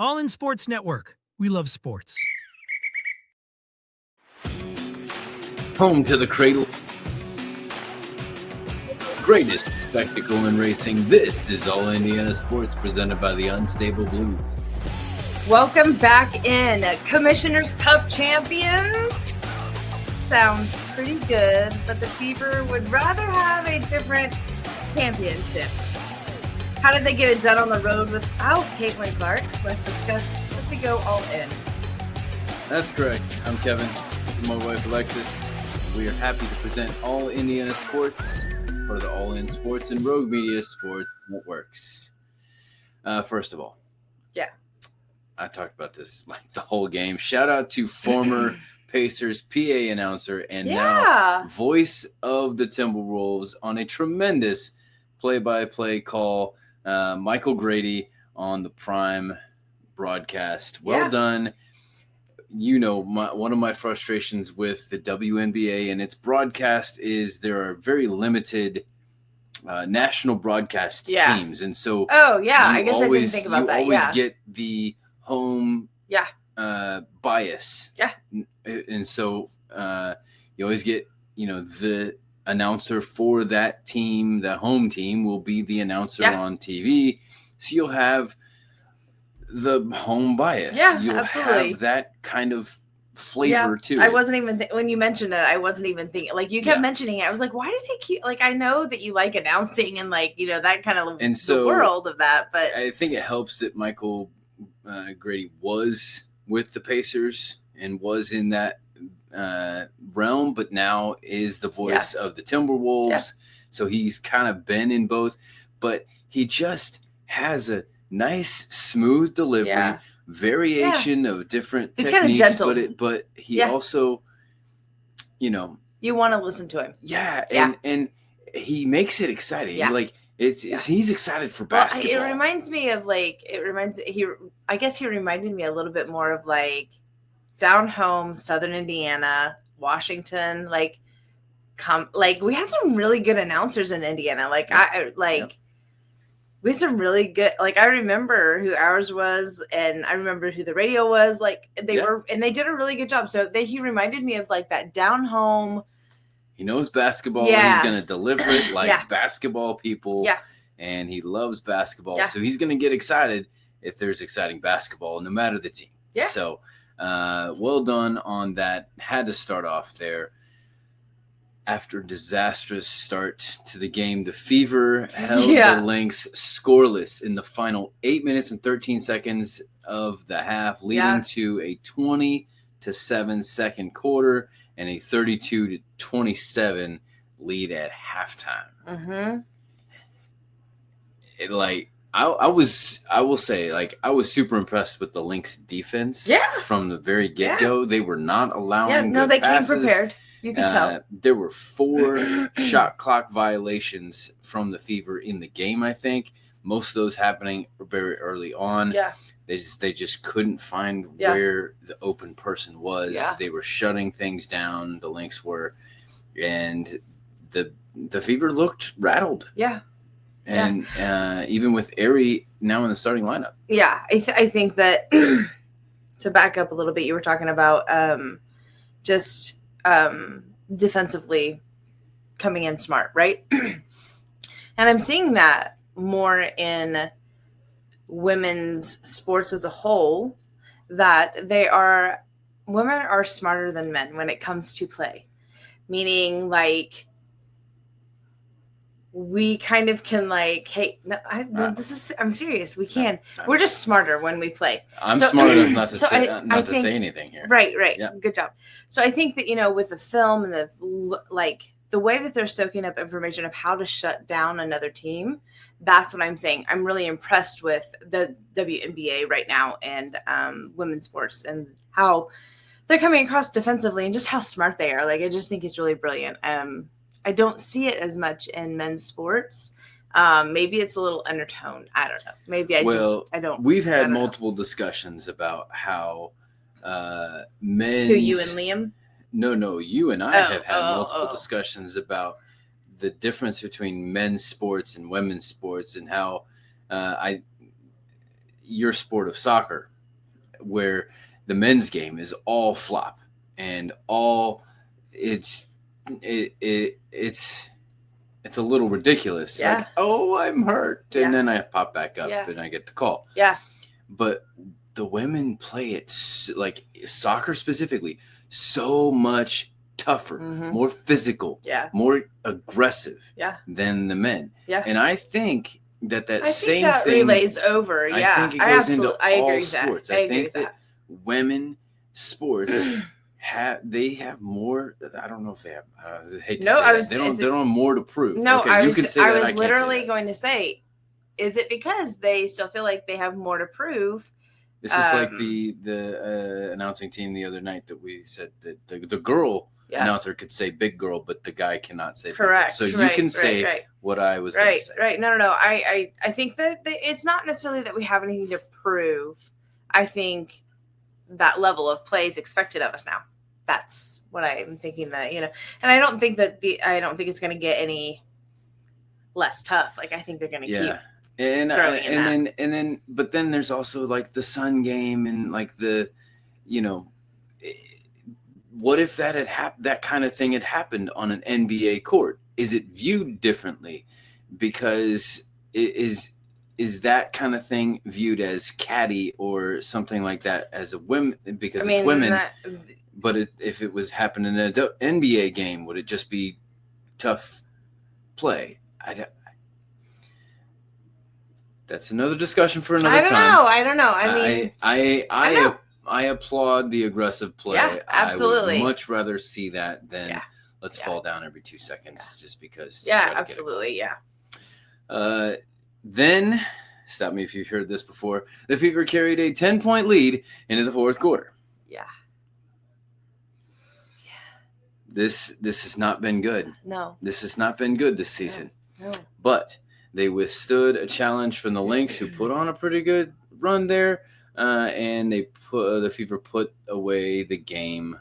All In Sports Network. We love sports. Home to the cradle. Greatest spectacle in racing. This is All Indiana Sports presented by the Unstable Blues. Welcome back in. Commissioner's Cup champions. Sounds pretty good, but the Fever would rather have a different championship. How did they get it done on the road without Caitlin Clark? Let's discuss as we go all in. That's correct. I'm Kevin with my wife Alexis. We are happy to present All Indiana Sports for the All In Sports and Rogue Media Sports Networks. First of all, I talked about this like the whole game. Shout out to former Pacers PA announcer and now voice of the Timberwolves on a tremendous play-by-play call, Michael Grady on the Prime broadcast. Well done. You know, one of my frustrations with the WNBA and its broadcast is there are very limited national broadcast teams. And so I guess I didn't think about that. You always get the home bias. Yeah. And so you always get, the announcer for that team, the home team will be the announcer on TV. So you'll have the home bias. Yeah, you'll absolutely. have that kind of flavor too. I wasn't even when you mentioned it, I wasn't even thinking. Like you kept mentioning it, I was like, why does he keep? Like I know that you like announcing and like that kind of the world of that, but I think it helps that Michael Grady was with the Pacers and was in that realm, but now is the voice of the Timberwolves. Yeah. So he's kind of been in both, but he just has a nice, smooth delivery, variation of different he's techniques. Kind of gentle. But he also, you want to listen to him. And he makes it exciting. Yeah. Like he's excited for basketball. It reminds me of I guess he reminded me a little bit more of like down home, Southern Indiana, Washington. Like we had some really good announcers in Indiana. We had some really good, I remember who ours was, and I remember who the radio was. They were, and they did a really good job. So he reminded me of that down home. He knows basketball. Yeah. He's going to deliver it like basketball people. Yeah. And he loves basketball. Yeah. So he's going to get excited if there's exciting basketball, no matter the team. Yeah. So well done on that. Had to start off there. After a disastrous start to the game, the Fever held the Lynx scoreless in the final 8 minutes and 13 seconds of the half, leading to a 20-7 second quarter and a 32-27 lead at halftime. Mm-hmm. I will say, I was super impressed with the Lynx defense. Yeah. From the very get-go. They were not allowing good passes. Came prepared. You can tell. There were 4 shot clock violations from the Fever in the game, I think. Most of those happening very early on. Yeah. They just couldn't find where the open person was. Yeah. They were shutting things down, the Lynx were. And the Fever looked rattled. Yeah. And even with Aerie now in the starting lineup. Yeah, I think that to back up a little bit, you were talking about defensively coming in smart, right? And I'm seeing that more in women's sports as a whole, that women are smarter than men when it comes to play. Meaning we kind of can I'm serious. We can. We're just smarter when we play. I'm smart enough not to say anything here. Right. Yeah. Good job. So I think that, with the film and the way that they're soaking up information of how to shut down another team, that's what I'm saying. I'm really impressed with the WNBA right now and women's sports and how they're coming across defensively and just how smart they are. I just think it's really brilliant. I don't see it as much in men's sports. Maybe it's a little undertoned. I don't know. Maybe I don't. We've had multiple discussions about how men. Who, you and Liam? No. You and I have had multiple discussions about the difference between men's sports and women's sports and how your sport of soccer where the men's game is all flop and all it's a little ridiculous. Yeah. Like, oh, I'm hurt, and Yeah. then I pop back up Yeah. and I get the call. Yeah. But the women play it like soccer specifically so much tougher, Mhm. more physical, Yeah. more aggressive Yeah. than the men. Yeah. And I think that I think same that thing relays over. I Yeah. think it goes into absolutely. I agree all with that. sports. I I agree think with that women sports have more. I don't know if they have. I hate to No, say I that. was- They don't it's- have more to prove. No, okay, I you was, can say I that. was I can't say literally that. going to say, is it because they still feel like they have more to prove? This is like the announcing team the other night that we said that the girl Yeah. announcer could say big girl, but the guy cannot say big girl. Correct. So you right, can right, say right. what I was going to Right, say. right. No. I think that it's not necessarily that we have anything to prove. I think that level of play is expected of us now. That's what I'm thinking that, and I don't think that it's going to get any less tough. Like, I think they're going to keep. And growing in but then there's also like the Sun game and like the, what if that had that kind of thing had happened on an NBA court? Is it viewed differently? Because it is that kind of thing viewed as catty or something like that as a women because it's women? But if it was happening in an NBA game, would it just be tough play? That's another discussion for another time. I don't know. I mean, I applaud the aggressive play. Yeah, absolutely. I would much rather see that than let's Yeah. fall down every 2 seconds just because. yeah, absolutely. Yeah. Then, stop me if you've heard this before. The Fever carried a 10-point lead into the fourth quarter. Yeah. This has not been good. No. This has not been good this season. No. But they withstood a challenge from the Lynx, who put on a pretty good run there, and the Fever put away the game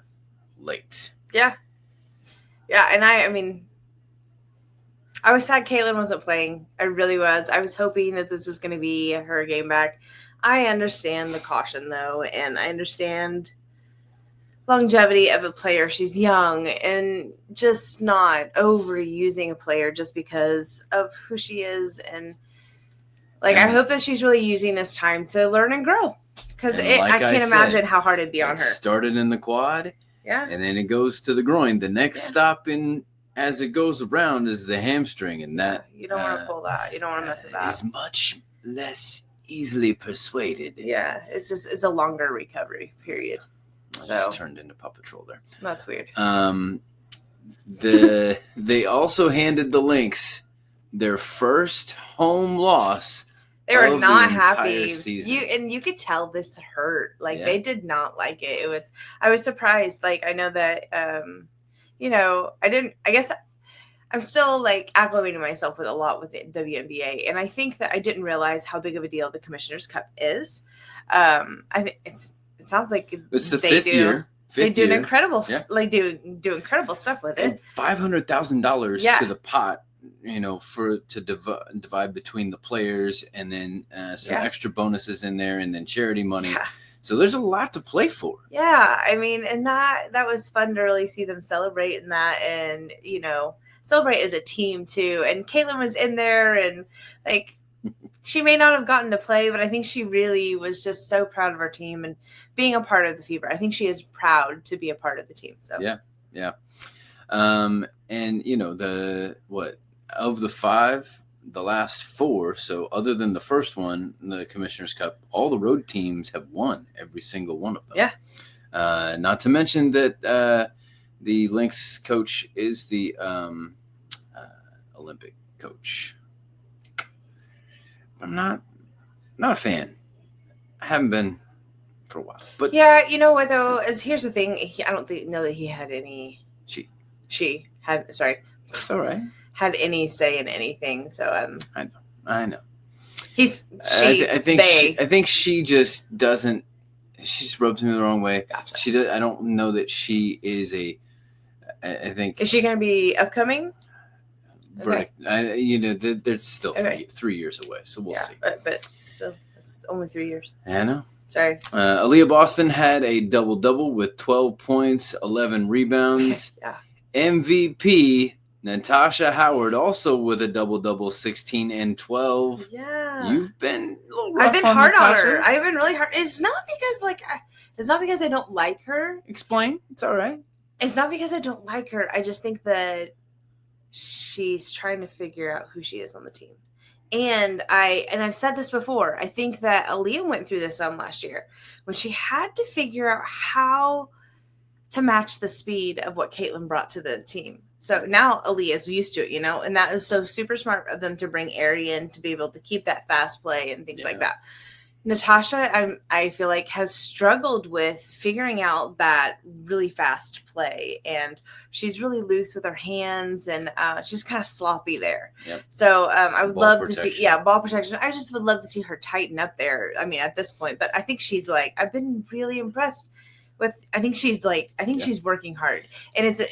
late. Yeah. Yeah, and I mean, I was sad Caitlin wasn't playing. I really was. I was hoping that this was going to be her game back. I understand the caution, though, and I understand longevity of a player. She's young and just not overusing a player just because of who she is. And, I hope that she's really using this time to learn and grow because I can't imagine how hard it'd be on her. Started in the quad. Yeah. And then it goes to the groin. The next stop as it goes around is the hamstring, and that you don't want to pull that. You don't want to mess with that. Is much less easily persuaded. Yeah, it's a longer recovery period. Just turned into Paw Patrol there. That's weird. They also handed the Lynx their first home loss. They were of not the entire happy. season. You could tell this hurt. They did not like it. I was surprised. I know that I guess I'm still acclimating myself with a lot with the WNBA, and I think that I didn't realize how big of a deal the Commissioner's Cup is. I think it sounds like it's the fifth year. They do an incredible, do incredible stuff with it. $500,000 to the pot, to divide between the players, and then some extra bonuses in there, and then charity money. Yeah. So there's a lot to play for. Yeah, I mean, and that was fun to really see them celebrate in that, and celebrate as a team too. And Caitlin was in there, and she may not have gotten to play, but I think she really was just so proud of her team and being a part of the Fever. I think she is proud to be a part of the team. So yeah. And of the 5, the last 4. So other than the first one, the Commissioner's Cup, all the road teams have won every single one of them. Yeah. Not to mention that the Lynx coach is the Olympic coach. I'm not a fan. I haven't been for a while. But yeah, you know what though? Here's the thing. I don't know that he had any. She had. Sorry. That's all right. Had any say in anything. So I know. I think she just doesn't. She just rubs me the wrong way. Gotcha. I don't know that she is a. I think. Is she going to be upcoming? Verdict. They're still 3 years away, so we'll see. But still, it's only 3 years. I know. Sorry. Aaliyah Boston had a double-double with 12 points, 11 rebounds. Yeah. MVP Natasha Howard also with a double-double, 16 and 12. Yeah. You've been a little rough I've been on hard on Natasha. her. I've been really hard. It's not because I don't like her. Explain. It's all right. It's not because I don't like her. I just think that she's trying to figure out who she is on the team. And I've said this before. I think that Aaliyah went through this last year when she had to figure out how to match the speed of what Caitlin brought to the team. So now Aaliyah is used to it, and that is so super smart of them to bring Ari in to be able to keep that fast play and things like that. Natasha, I feel like, has struggled with figuring out that really fast play, and she's really loose with her hands, and she's kind of sloppy there. Yep. So I would Ball love protection. to see, ball protection. I just would love to see her tighten up there. I mean, at this point, but I think she's I've been really impressed with. I think she's working hard, and it's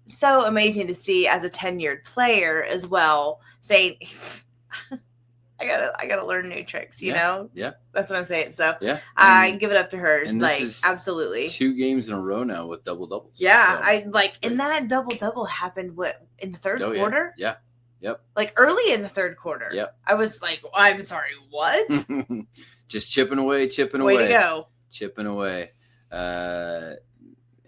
so amazing to see as a tenured player as well, saying, I gotta learn new tricks, you know? Yeah. That's what I'm saying. So Yeah. I give it up to her. and this is Absolutely. 2 games in a row now with double-doubles. Yeah. So, and that double happened in the third oh, yeah. quarter? Yeah. Yep. Early in the third quarter. Yep. I was like, I'm sorry, what? Just chipping away. Way to go. Chipping away.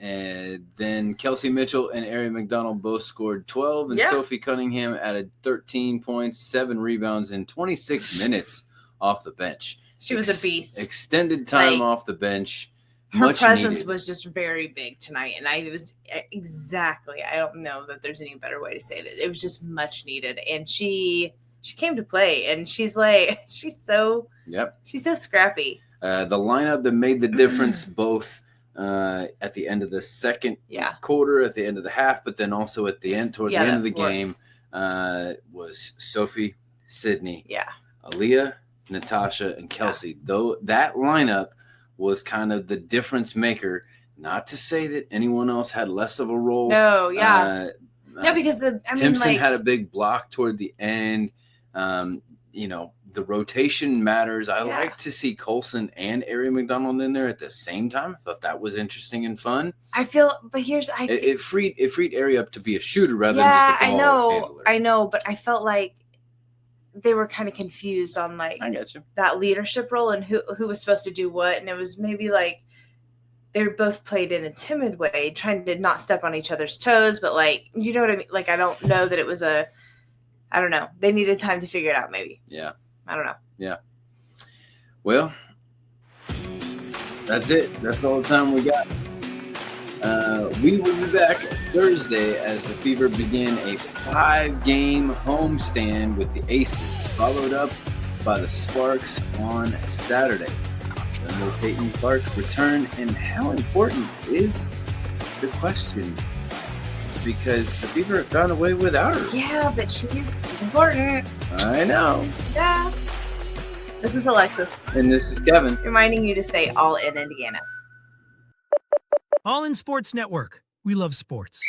And then Kelsey Mitchell and Ari McDonald both scored 12, and Sophie Cunningham added 13 points, 7 rebounds, in 26 minutes off the bench. She was a beast. Extended time off the bench. Her presence was just very big tonight, and I don't know that there's any better way to say that. It was just much needed, and she came to play, and she's so scrappy. The lineup that made the difference both at the end of the second quarter, at the end of the half, but then also at the end, toward the end of the game, was Sophie, Sydney, Aaliyah, Natasha, and Kelsey. Though that lineup was kind of the difference maker. Not to say that anyone else had less of a role. No, no, because Timpson had a big block toward the end. The rotation matters. I like to see Colson and Ari McDonald in there at the same time. I thought that was interesting and fun. It freed Ari up to be a shooter rather than just a ball handler. I know, but I felt like they were kind of confused on I get you. that leadership role and who was supposed to do what, and it was maybe they were both played in a timid way, trying to not step on each other's toes, but you know what I mean? I don't know that it was I don't know. They needed time to figure it out, maybe. Yeah. I don't know. Yeah. Well, that's it. That's all the time we got. We will be back Thursday as the Fever begin a 5-game homestand with the Aces, followed up by the Sparks on Saturday. Then will Peyton Clark return, and how important is the question? Because the Fever have found a way without her. Yeah, but she's important. I know. Yeah. This is Alexis. And this is Kevin. Reminding you to stay all in Indiana. All in Sports Network. We love sports.